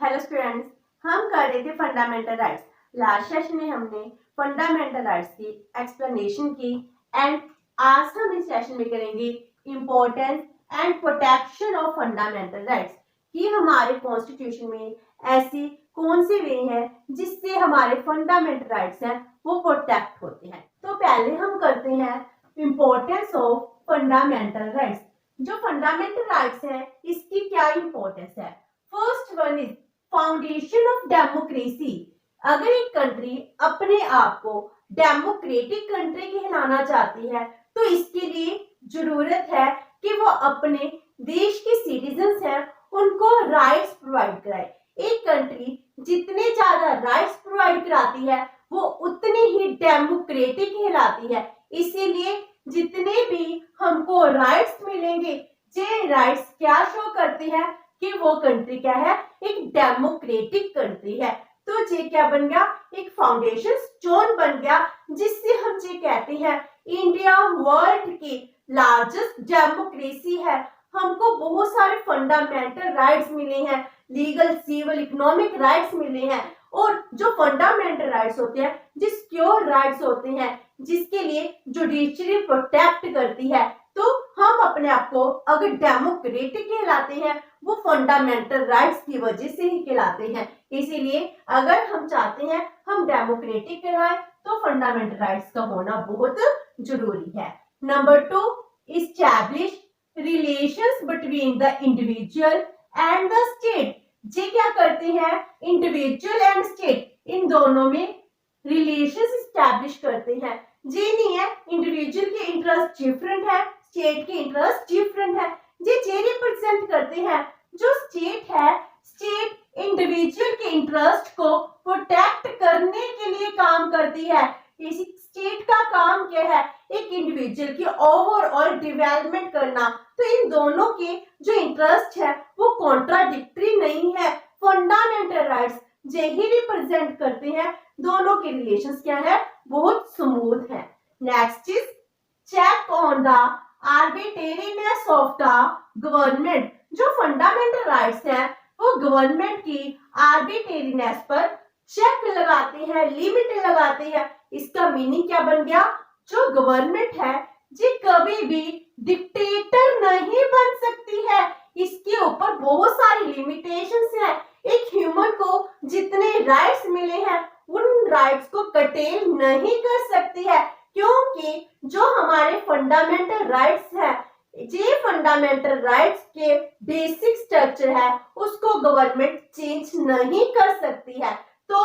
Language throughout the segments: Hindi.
हेलो स्टूडेंट्स, हम कर रहे थे फंडामेंटल राइट्स। लास्ट सेशन में हमने फंडामेंटल राइट्स की एक्सप्लेनेशन की एंड आज हम इस सेशन में करेंगे importance and protection of fundamental rights कि हमारे कॉन्स्टिट्यूशन में ऐसी कौन सी वे है जिससे हमारे फंडामेंटल राइट्स हैं वो प्रोटेक्ट होते हैं। तो पहले हम करते हैं इम्पोर्टेंस ऑफ फंडामेंटल राइट्स। जो फंडामेंटल राइट्स है इसकी क्या इम्पोर्टेंस है। First one is foundation of democracy. अगर एक कंट्री अपने आप को डेमोक्रेटिक कंट्री कहलाना चाहती है तो इसके लिए जरूरत है कि वो अपने देश के सिटीजन्स हैं उनको राइट्स प्रोवाइड कराए। एक कंट्री जितने ज्यादा राइट्स प्रोवाइड कराती है वो उतनी ही डेमोक्रेटिक कहलाती है। इसीलिए जितने भी हमको राइट्स मिलेंगे ये राइट्स क्या शो करती है कि वो कंट्री क्या है, एक डेमोक्रेटिक कंट्री है। तो ये क्या बन गया, एक फाउंडेशन स्टोन बन गया जिससे हम ये कहते हैं इंडिया वर्ल्ड की लार्जेस्ट डेमोक्रेसी है। हमको बहुत सारे फंडामेंटल राइट्स मिले हैं, लीगल सिविल इकोनॉमिक राइट्स मिले हैं। और जो फंडामेंटल राइट्स होते हैं, जो सिक्योर राइट्स होते हैं, जिसके लिए जुडिशरी प्रोटेक्ट करती है, तो हम अपने आप को अगर डेमोक्रेटिक कहलाते हैं वो फंडामेंटल राइट्स की वजह से ही कहलाते हैं। इसीलिए अगर हम चाहते हैं हम डेमोक्रेटिक कहलाएं तो फंडामेंटल राइट्स का होना बहुत जरूरी है। Number 2, establish relations between the individual and the state. ये क्या करते हैं, इंडिविजुअल एंड स्टेट इन दोनों में रिलेशंस इस्टैब्लिश करते हैं। ये नहीं है इंडिविजुअल के इंटरेस्ट डिफरेंट है, स्टेट के इंटरेस्ट डिफरेंट है। ये रिप्रेजेंट करते हैं जो स्टेट है, स्टेट इंडिविजुअल के इंटरेस्ट को प्रोटेक्ट करने के लिए काम करती है। इसी स्टेट का काम क्या है, एक इंडिविजुअल की ओवरऑल डेवलपमेंट करना। तो इन दोनों के जो इंटरेस्ट है वो कॉन्ट्राडिक्टरी नहीं है। फंडामेंटल राइट्स यही रिप्रेजेंट करते हैं, दोनों के रिलेशंस क्या है, बहुत स्मूथ है। Next is check on the arbitrariness of the government. जो फंडामेंटल राइट्स हैं वो गवर्नमेंट की आर्बिट्रेरीनेस पर चेक लगाते हैं, लिमिट लगाते हैं। इसका मीनिंग क्या बन गया, जो गवर्नमेंट है ये कभी भी डिक्टेटर नहीं बन सकती है। इसके ऊपर बहुत सारी लिमिटेशंस हैं। एक ह्यूमन को जितने राइट्स मिले हैं उन राइट्स को कटेल नहीं कर सकती है, क्योंकि जो हमारे फंडामेंटल राइट्स हैं, ये फंडामेंटल राइट्स के बेसिक स्ट्रक्चर है उसको गवर्नमेंट चेंज नहीं कर सकती है। तो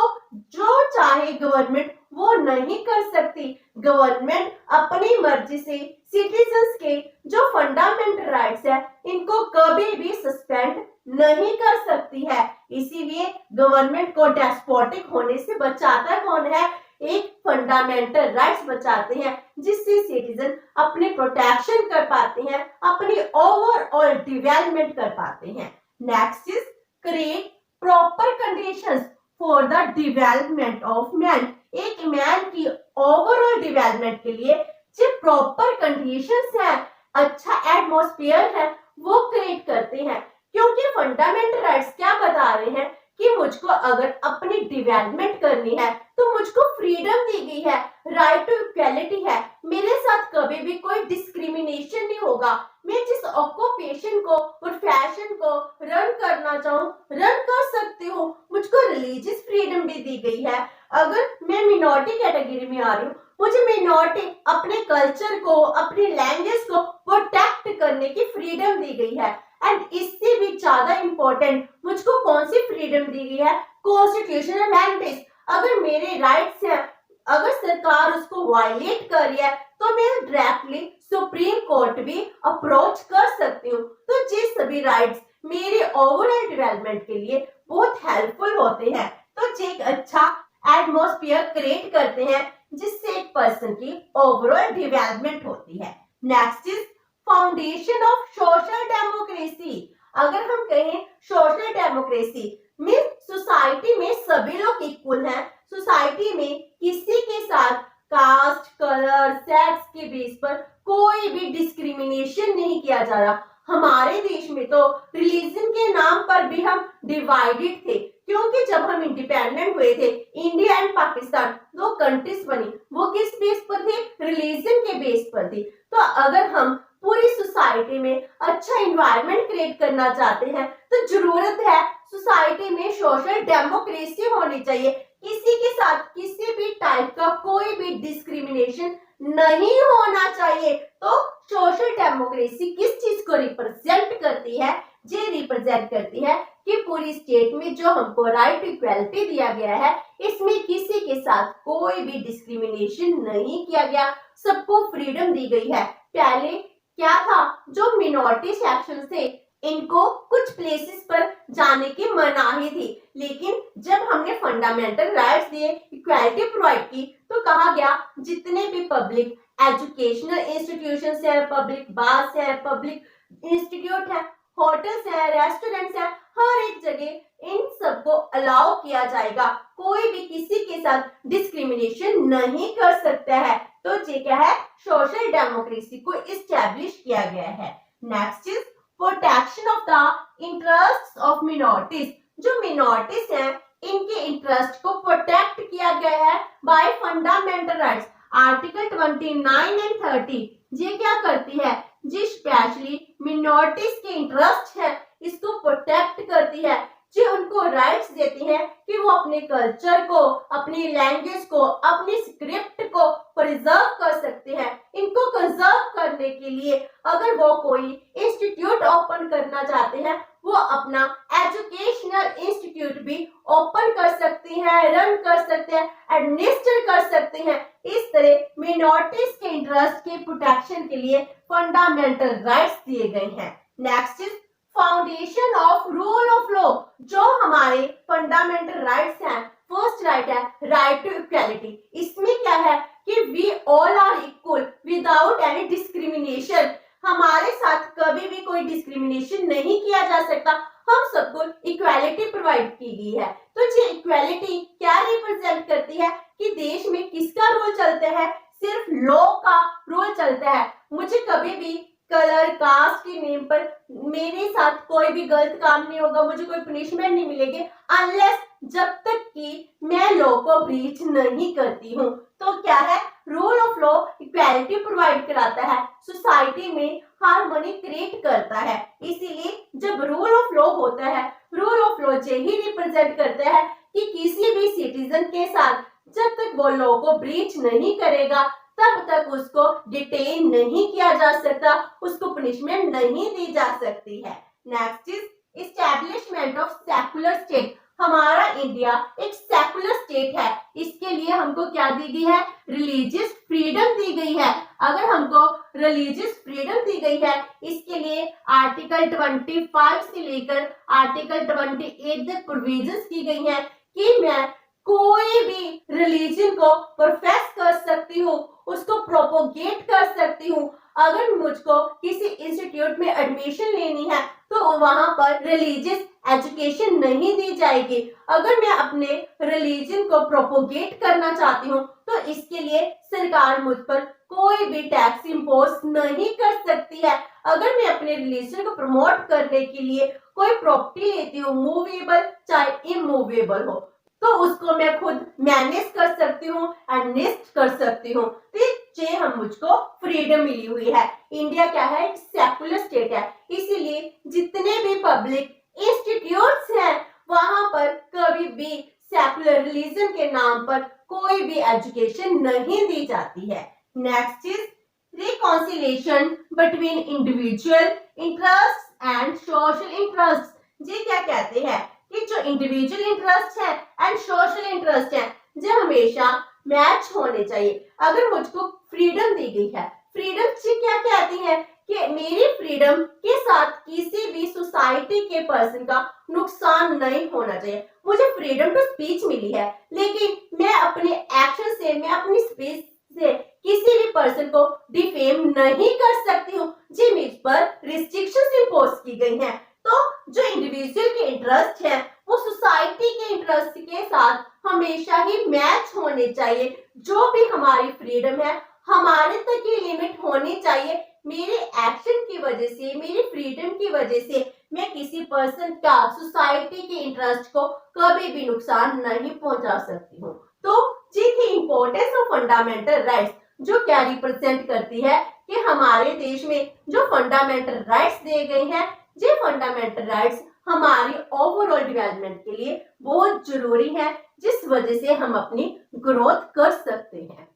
जो चाहे गवर्नमेंट वो नहीं कर सकती। गवर्नमेंट अपनी मर्जी से सिटीजन्स के जो फंडामेंटल राइट्स है इनको कभी भी सस्पेंड नहीं कर सकती है। इसीलिए गवर्नमेंट को डेस्पोटिक होने से बचाता कौन है, एक फंडामेंटल राइट्स बचाते हैं जिससे सिटीजन अपने प्रोटेक्शन कर पाते हैं, अपनी ओवरऑल डेवलपमेंट कर पाते हैं। Next is create proper conditions for the development of man. एक मैन की ओवरऑल डेवलपमेंट के लिए जो प्रॉपर कंडीशंस है, अच्छा एटमॉस्फेयर है, वो क्रिएट करते हैं। क्योंकि फंडामेंटल राइट्स क्या बता रहे हैं कि मुझको अगर अपनी डेवलपमेंट करनी है तो मुझको फ्रीडम दी गई है, राइट टू इक्वालिटी है। मेरे साथ कभी भी कोई डिस्क्रिमिनेशन नहीं होगा। मैं जिस ऑक्यूपेशन को और फैशन को रन करना चाहूँ रन कर सकती हूँ। मुझको रिलीजियस फ्रीडम भी दी गई है। अगर मैं मिनॉरिटी कैटेगरी में आ रही हूँ, मुझे मिनॉरिटी अपने कल्चर को, अपनी लैंग्वेज को प्रोटेक्ट करने की फ्रीडम दी गई है। एंड इससे भी ज्यादा इंपॉर्टेंट मुझको कौन सी फ्रीडम दी गई है, कॉन्स्टिट्यूशनल मैंडेट। अगर मेरे राइट्स हैं, अगर सरकार उसको वायलेट कर रही है तो मैं डायरेक्टली सुप्रीम कोर्ट भी अप्रोच कर सकती हूँ। तो ये सभी राइट्स मेरे ओवरऑल डेवलपमेंट के लिए बहुत हेल्पफुल होते हैं। तो ये एक अच्छा एटमॉस्फेयर क्रिएट करते हैं जिससे एक पर्सन की ओवरऑल डेवलपमेंट होती है। Next is foundation of social democracy. अगर हम कहें सोशल डेमोक्रेसी में सोसाइटी में सभी लोग इक्वल हैं, सोसाइटी में किसी के साथ कास्ट, कलर, सेक्स के बेस पर कोई भी डिस्क्रिमिनेशन नहीं किया जा रहा। हमारे देश में तो रिलीजन के नाम पर भी हम डिवाइडेड थे, क्योंकि जब हम इंडिपेंडेंट हुए थे, इंडिया एंड पाकिस्तान दो कंट्रीज बनी, वो किस बेस पर थी? रिलीजन के बेस पर थी। तो अगर हम पूरी सोसाइटी में अच्छा एनवायरनमेंट क्रिएट करना चाहते हैं तो जरूरत है सोसाइटी में सोशल डेमोक्रेसी होनी चाहिए। किसी के साथ किसी भी टाइप का कोई भी डिस्क्रिमिनेशन नहीं होना चाहिए। तो सोशल डेमोक्रेसी किस चीज को रिप्रेजेंट करती है? ये रिप्रेजेंट करती है कि पूरी स्टेट में जो हमको राइट इक्वालिटी दिया गया है, इसमें किसी के साथ कोई भी डिस्क्रिमिनेशन नहीं किया गया, सबको फ्रीडम दी गई है। पहले क्या था, जो मिनॉरिटी सेक्शन थे इनको कुछ प्लेसेस पर जाने की मनाही थी, लेकिन जब हमने फंडामेंटल राइट्स दिए, इक्वालिटी प्रोवाइड की, तो कहा गया जितने भी पब्लिक एजुकेशनल इंस्टीट्यूशंस है, पब्लिक बार्स है, पब्लिक इंस्टीट्यूट है, होटल्स है, रेस्टोरेंट्स है, हर एक जगह इन सबको अलाउ किया जाएगा। कोई भी किसी के साथ डिस्क्रिमिनेशन नहीं कर सकता है। तो ये क्या है? सोशल डेमोक्रेसी को इस्टेब्लिश किया गया है। Next is protection of the interest of minorities. जो मिनॉरिटीज हैं इनके इंटरेस्ट को प्रोटेक्ट किया गया है bye fundamental rights. Article 29 and 30 ये क्या करती है? जी स्पेशली मिनॉरिटीज के इंटरेस्ट है इसको प्रोटेक्ट करती है, जो उनको राइट्स देती है कि वो अपने कल्चर को, अपनी लैंग्वेज को, अपनी स्क्रिप्ट को प्रिजर्व कर सकते हैं। इनको कंजर्व करने के लिए अगर वो कोई इंस्टीट्यूट ओपन करना चाहते हैं, वो अपना एजुकेशनल इंस्टीट्यूट भी ओपन कर सकते हैं, रन कर सकते हैं, एडमिनिस्टर कर सकते हैं। इस तरह मिनॉरिटीज के इंटरेस्ट के प्रोटेक्शन के लिए फंडामेंटल राइट्स दिए गए हैं। Next is foundation of rule of law. जो हमारे फंडामेंटल राइट्स हैं, फर्स्ट राइट है राइट टू इक्वालिटी। इसमें क्या है कि we all are equal without any discrimination. हमारे साथ कभी भी कोई डिस्क्रिमिनेशन नहीं किया जा सकता, हम सबको इक्वालिटी प्रोवाइड की गई है। तो ये इक्वालिटी क्या रिप्रेजेंट करती है कि देश में किसका रूल चलता है? सिर्फ लॉ का रूल चलता है। मुझे कभी भी कलर, कास्ट के नेम पर मेरे साथ कोई भी गलत काम नहीं होगा, मुझे कोई पनिशमेंट नहीं मिलेगी अनलेस जब तक कि मैं लॉ को ब्रीच नहीं करती हूँ। तो क्या है? Rule of law equality provide कराता है, सोसाइटी में हार्मनी क्रिएट करता है। इसीलिए जब रूल ऑफ लॉ होता है, रूल ऑफ लॉ यही रिप्रेजेंट करता है कि किसी भी सिटीजन के साथ जब तक वो लॉ को ब्रीच नहीं करेगा तब तक उसको डिटेन नहीं किया जा सकता, उसको पनिशमेंट नहीं दी जा सकती है। Next is establishment of secular state. हमारा इंडिया एक सेकुलर स्टेट है, इसके लिए हमको क्या दी गई है? रिलीजियस फ्रीडम दी गई है। अगर हमको रिलीजियस फ्रीडम दी गई है, इसके लिए आर्टिकल 25 से लेकर आर्टिकल 28 तक प्रोविजंस की गई हैं कि मैं कोई भी रिलीजन को प्रोफेस कर सकती हूँ, उसको प्रोपोगेट कर सकती हूँ। अगर मुझको किसी इंस्टीट्यूट में एडमिशन लेनी है तो वहां पर रिलीजियस एजुकेशन नहीं दी जाएगी। अगर मैं अपने रिलीजन को प्रोपोगेट करना चाहती हूँ तो इसके लिए सरकार मुझ पर कोई भी टैक्स इम्पोज नहीं कर सकती है। अगर मैं अपने रिलीजन को प्रमोट करने के लिए कोई प्रॉपर्टी लेती हूँ, मूवेबल चाहे इमूवेबल हो, तो उसको मैं खुद मैनेज कर सकती हूँ, एडमिनिस्ट कर सकती हूँ। तो ये हम मुझको फ्रीडम मिली हुई है। इंडिया क्या है? एक सेकुलर स्टेट है, इसीलिए जितने भी पब्लिक इंस्टीट्यूट्स हैं वहां पर कभी भी सेकुलर रिलीजन के नाम पर कोई भी एजुकेशन नहीं दी जाती है। Next is reconciliation between individual interest and social interest. ये क्या कहते हैं कि जो इंडिविजुअल इंटरेस्ट है एंड सोशल इंटरेस्ट है जो हमेशा मैच होने चाहिए। अगर मुझको फ्रीडम दी गई है, फ्रीडम से क्या कहती है कि मेरी फ्रीडम के साथ किसी भी सोसाइटी के पर्सन का नुकसान नहीं होना चाहिए। मुझे फ्रीडम टू स्पीच मिली है, लेकिन मैं अपने एक्शन से, मैं अपनी स्पीच से किसी भी पर्सन को डिफेम नहीं कर सकती हूँ। जी मुझ पर रिस्ट्रिक्शंस इंपोज की गई हैं। तो जो इंडिविजुअल के इंटरेस्ट है वो सोसाइटी के इंटरेस्ट के साथ हमेशा ही मैच होने चाहिए। जो भी हमारी फ्रीडम है हमारे तक ही लिमिट होनी चाहिए, मेरे एक्शन की वजह से, मेरी फ्रीडम की वजह से मैं किसी पर्सन का, सोसाइटी के इंटरेस्ट को कभी भी नुकसान नहीं पहुंचा सकती हूँ। तो जी की इम्पोर्टेंस ऑफ फंडामेंटल राइट्स जो क्या रिप्रेजेंट करती है कि हमारे देश में जो फंडामेंटल राइट्स दिए गए हैं, ये फंडामेंटल राइट्स हमारी ओवरऑल डेवलपमेंट के लिए बहुत जरूरी है, जिस वजह से हम अपनी ग्रोथ कर सकते हैं।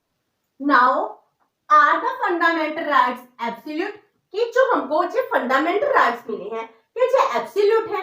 Now are the fundamental rights absolute, कि जो हमको जो फंडामेंटल राइट्स मिले हैं क्या ये एब्सोल्यूट है?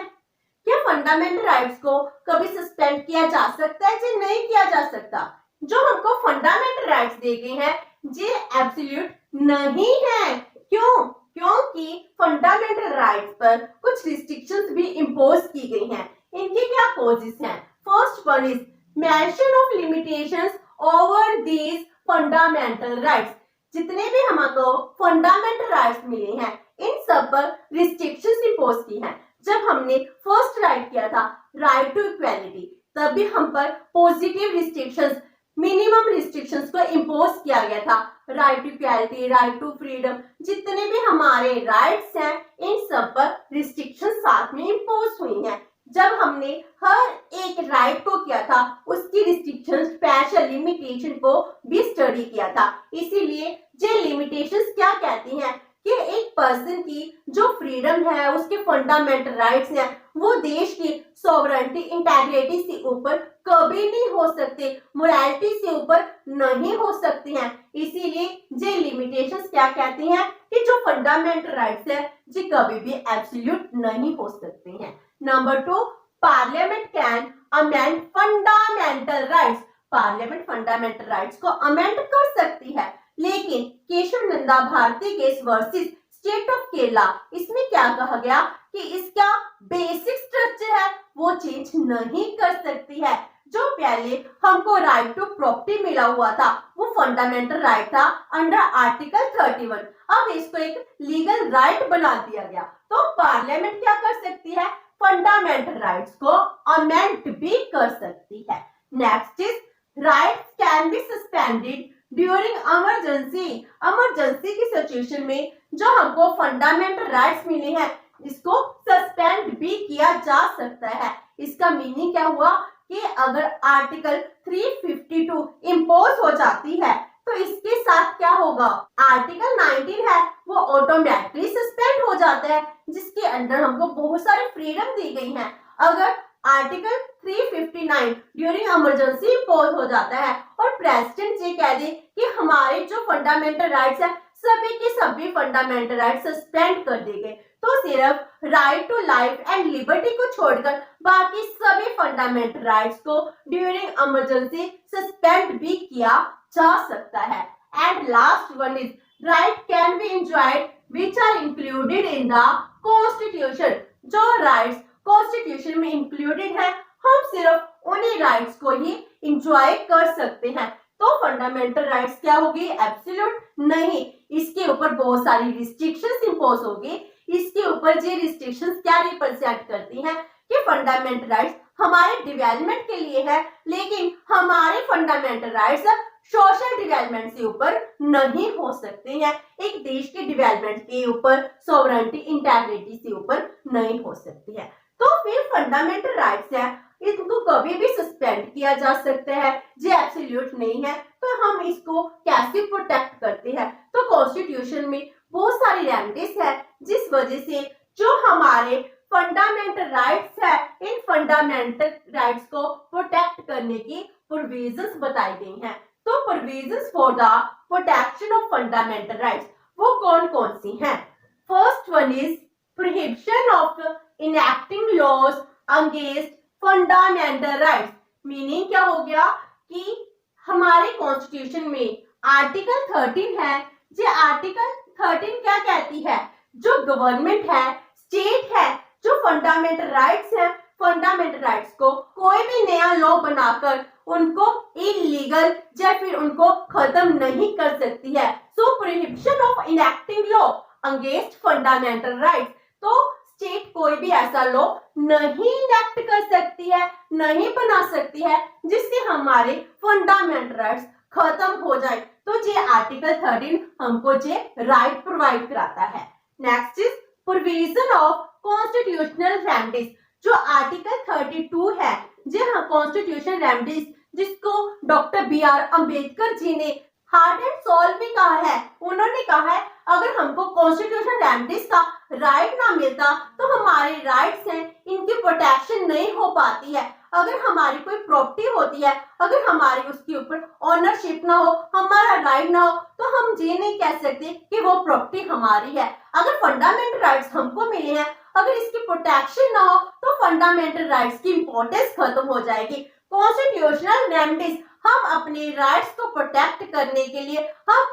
क्या फंडामेंटल राइट्स को कभी सस्पेंड किया जा सकता है या नहीं किया जा सकता? जो हमको फंडामेंटल राइट्स दिए गए हैं ये एब्सोल्यूट नहीं है। क्यों? क्योंकि फंडामेंटल राइट्स पर कुछ रिस्ट्रिक्शंस भी इम्पोज की गई हैं। इनके क्या कॉजेस हैं? First one is mention of limitations over these fundamental rights. जितने भी हमको फंडामेंटल राइट्स मिले हैं इन सब पर रिस्ट्रिक्शंस इम्पोज की हैं। जब हमने फर्स्ट राइट किया था, राइट टू इक्वालिटी, तब भी हम पर पॉजिटिव रिस्ट्रिक्शंस, मिनिमम रिस्ट्रिक्शंस को इम्पोज किया गया था। Right to equality, right to freedom, जितने भी हमारे राइट्स हैं इन सब पर रिस्ट्रिक्शंस साथ में इम्पोज हुई हैं। जब हमने हर एक राइट को किया था उसकी रिस्ट्रिक्शन, स्पेशल लिमिटेशन को भी स्टडी किया था। इसीलिए ये लिमिटेशंस क्या कहती हैं कि एक पर्सन की जो फ्रीडम है, उसके फंडामेंटल राइट्स हैं, वो देश की सॉवरेनिटी, इंटेग्रिटी से ऊपर कभी नहीं हो सकते, मोरालिटी से ऊपर नहीं हो सकती हैं। इसीलिए ये लिमिटेशंस क्या कहती हैं कि जो फंडामेंटल राइट्स है ये कभी भी एब्सोल्यूट नहीं हो सकती हैं। Number 2, parliament can amend fundamental rights. Parliament fundamental rights को अमेंड कर सकती है, लेकिन Keshavananda Bharati case versus state of Kerala, इसमें क्या कहा गया कि इसका बेसिक स्ट्रक्चर है वो चेंज नहीं कर सकती है। जो पहले हमको राइट टू प्रॉपर्टी मिला हुआ था वो फंडामेंटल राइट था अंडर आर्टिकल 31, अब इसको एक लीगल राइट बना दिया गया। तो पार्लियामेंट क्या कर सकती है? फंडामेंटल राइट्स को अमेंड भी कर सकती है। Next is rights can be suspended during emergency. Emergency की सिचुएशन में जो हमको फंडामेंटल राइट्स मिले हैं इसको सस्पेंड भी किया जा सकता है। इसका मीनिंग क्या हुआ कि अगर आर्टिकल 352 इम्पोज हो जाती है तो इसके साथ क्या होगा? आर्टिकल 19 है वो ऑटोमेटिकली सस्पेंड हो जाता है, जिसके अंदर हमको बहुत सारी फ्रीडम दी गई है। अगर आर्टिकल 359 ड्यूरिंग इमरजेंसी इम्पोज हो जाता है और प्रेसिडेंट ये कह दे कि हमारे जो फंडामेंटल राइट्स है सभी के सभी फंडामेंटल राइट्स सस्पेंड कर दिए गए, तो सिर्फ right to life and liberty को छोड़कर बाकी सभी फंडामेंटल राइट्स को ड्यूरिंग इमरजेंसी सस्पेंड भी किया जा सकता है। And last one is right can be enjoyed which are included in the constitution. जो राइट्स कॉन्स्टिट्यूशन में इंक्लूडेड है हम सिर्फ उन्हीं राइट्स को ही एंजॉय कर सकते हैं। तो फंडामेंटल राइट्स क्या होगी? एब्सोल्यूट नहीं, इसके ऊपर बहुत सारी रिस्ट्रिक्शंस इंपोज होगी। इसके ऊपर ये रिस्ट्रिक्शंस क्या रिप्रेजेंट करती हैं कि फंडामेंटल राइट्स हमारे डेवलपमेंट के लिए है, लेकिन हमारे फंडामेंटल राइट्स सोशल डेवलपमेंट से ऊपर नहीं हो सकते हैं। एक देश के डेवलपमेंट के ऊपर, सॉवरेनिटी, इंटेग्रिटी से ऊपर नहीं हो सकती है। तो फिर फंडामेंटल राइट्स है इनको कभी भी सस्पेंड किया जा सकता है, ये एब्सोल्यूट नहीं है। तो हम इसको कैसे प्रोटेक्ट करते हैं? तो कॉन्स्टिट्यूशन में बहुत सारी रेमेडीज है जिस वजह से जो हमारे फंडामेंटल राइट्स है इन फंडामेंटल राइट्स को प्रोटेक्ट करने की प्रोविजंस बताई गई हैं। तो provisions for the protection of fundamental rights वो कौन कौन सी हैं? First one is prohibition of enacting laws against fundamental rights. Meaning क्या हो गया कि हमारे कॉन्स्टिट्यूशन में आर्टिकल 13 है। ये आर्टिकल 13 क्या कहती है? जो गवर्नमेंट है, स्टेट है, जो फंडामेंटल राइट्स है, फंडामेंटल राइट्स को कोई भी नया लॉ बनाकर उनको इलीगल या फिर उनको खत्म नहीं कर सकती है। So prohibition of enacting law against fundamental rights, तो स्टेट कोई भी ऐसा लॉ नहीं इनेक्ट कर सकती है, नहीं बना सकती है जिससे हमारे फंडामेंटल राइट्स खत्म हो जाए। तो ये आर्टिकल 13 हमको ये राइट प्रोवाइड कराता है। Next is provision of constitutional remedies. जो आर्टिकल 32 है जी हाँ, कॉन्स्टिट्यूशन रेमेडीज, जिसको डॉक्टर बी.आर. अंबेडकर जी ने हार्ट एंड सोल में कहा है। उन्होंने कहा है अगर हमको कॉन्स्टिट्यूशन रेमेडीज का राइट ना मिलता तो हमारे राइट्स हैं इनकी प्रोटेक्शन नहीं हो पाती है। अगर हमारी कोई प्रॉपर्टी होती है, अगर हमारी उसके ऊपर ओनरशिप ना हो, हमारा राइट ना हो, तो हम ये नहीं कह सकते कि वो प्रॉपर्टी हमारी है। अगर फंडामेंटल राइट्स हमको मिले हैं, अगर इसकी प्रोटेक्शन ना हो तो फंडामेंटल राइट्स की इंपॉर्टेंस खत्म हो जाएगी। कॉन्स्टिट्यूशनल रेमेडीज, हम अपने राइट्स को प्रोटेक्ट करने के लिए हम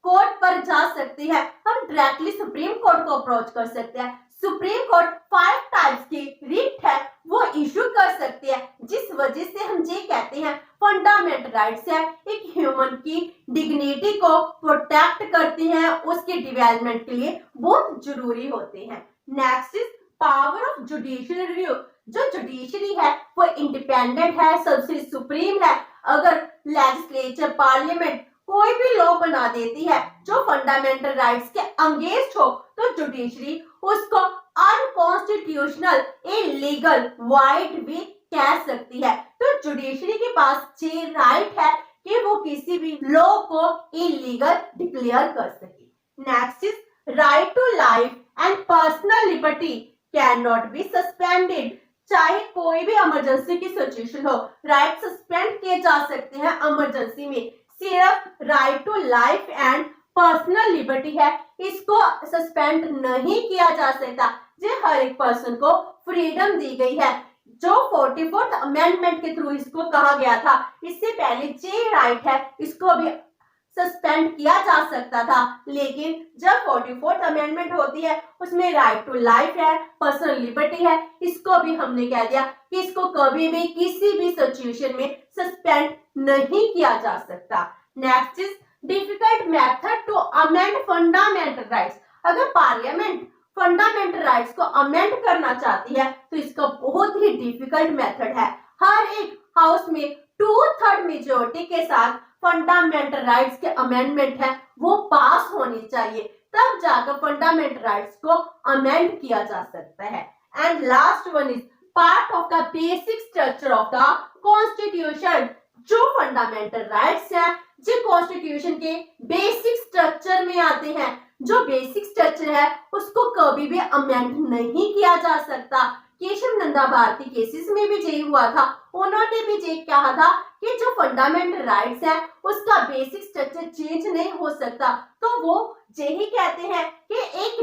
कोर्ट पर जा सकते हैं, हम डायरेक्टली सुप्रीम कोर्ट को अप्रोच कर सकते हैं। सुप्रीम कोर्ट 5 टाइप्स की रिट है वो इशू कर सकती है, जिस वजह से हम ये कहते हैं फंडामेंटल राइट्स है एक ह्यूमन की डिग्निटी को प्रोटेक्ट करती हैं, उसके डेवलपमेंट के लिए बहुत जरूरी होते हैं। Next is power of judicial review. जो जुडिशरी है वो इंडिपेंडेंट है, सबसे सुप्रीम है। अगर लेजिस्लेचर, पार्लियामेंट कोई भी लॉ बना देती है जो फंडामेंटल राइट्स के अगेंस्ट हो, तो जुडिशरी उसको अनकॉन्स्टिट्यूशनल, इलीगल, वाइड भी कह सकती है। तो जुडिशरी के पास ये राइट है कि वो किसी भी लॉ को इलीगल डिक्लेयर कर सके। Next is right to life and personal liberty cannot be suspended. चाहे कोई भी इमरजेंसी की सिचुएशन हो, राइट सस्पेंड किए जा सकते हैं इमरजेंसी में। सिर्फ right to life and personal liberty है, इसको सस्पेंड नहीं किया जा सकता। ये हर एक पर्सन को फ्रीडम दी गई है, जो 44th अमेंडमेंट के थ्रू इसको कहा गया था। इससे पहले ये राइट है इसको भी सस्पेंड किया जा सकता था, लेकिन जब 44th अमेंडमेंट होती है उसमें राइट टू लाइफ है, पर्सनल लिबर्टी है, इसको भी हमने कह दिया कि इसको कभी भी किसी भी सिचुएशन में सस्पेंड नहीं किया जा सकता। Next is difficult method to amend fundamental rights. अगर पार्लियामेंट फंडामेंटल राइट्स को अमेंड करना चाहती है तो इसका बहुत ही डिफिकल्ट मेथड है। हर एक हाउस में 2/3 मेजोरिटी के साथ फंडामेंटल राइट्स के अमेंडमेंट है वो पास होनी चाहिए, तब जाकर फंडामेंटल राइट्स को अमेंड किया जा सकता है। And last one is part of the basic structure of the constitution. जो फंडामेंटल राइट्स है जो कॉन्स्टिट्यूशन के बेसिक स्ट्रक्चर में आते हैं, जो बेसिक स्ट्रक्चर है उसको कभी भी अमेंड नहीं किया जा सकता। केशव नंदा भारती केसेस में भी यही हुआ था, उन्होंने भी ये कहा था कि जो फंडामेंटल राइट्स है उसका बेसिक स्ट्रक्चर चेंज नहीं हो सकता। तो वो यही कहते हैं कि एक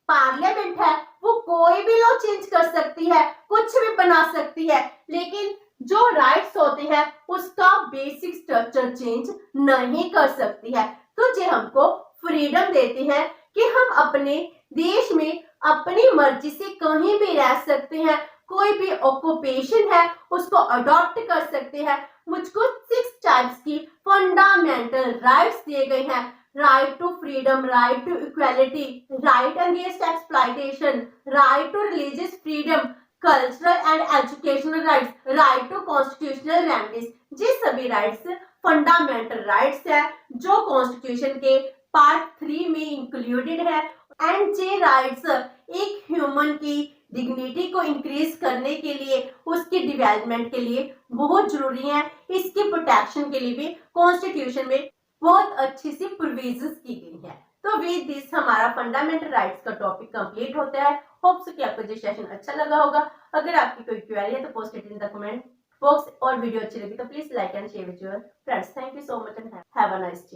पार्लियामेंट है वो कोई भी लॉ चेंज कर सकती है, कुछ भी बना सकती है, लेकिन जो राइट्स होते हैं उसका बेसिक स्ट्रक्चर चेंज नहीं कर सकती है। तो ये हमको फ्रीडम देते हैं कि हम अपने देश में अपनी मर्जी से कहीं भी रह सकते हैं, कोई भी ऑक्यूपेशन है उसको अडॉप्ट कर सकते हैं। मुझको 6 टाइप्स की फंडामेंटल राइट्स दिए गए हैं। Right to freedom, right to equality, right against exploitation, right to religious freedom, cultural and educational rights, right to constitutional remedies. ये सभी राइट्स फंडामेंटल राइट्स है जो कॉन्स्टिट्यूशन के पार्ट 3 में इंक्लूडेड है। एंड ये राइट्स एक ह्यूमन की डिग्निटी को इंक्रीज करने के लिए, उसके डेवलपमेंट के लिए बहुत जरूरी है। इसके प्रोटेक्शन के लिए भी कॉन्स्टिट्यूशन में बहुत अच्छी सी प्रोविजंस की गई है। तो विद दिस हमारा फंडामेंटल राइट्स का टॉपिक कंप्लीट होता है। होप्स कि आपको ये सेशन अच्छा लगा होगा। अगर आपकी कोई क्वेरी है तो post it in the comment box, और वीडियो अच्छी लगी तो please like and share with your friends. Thank you so much and have a nice day.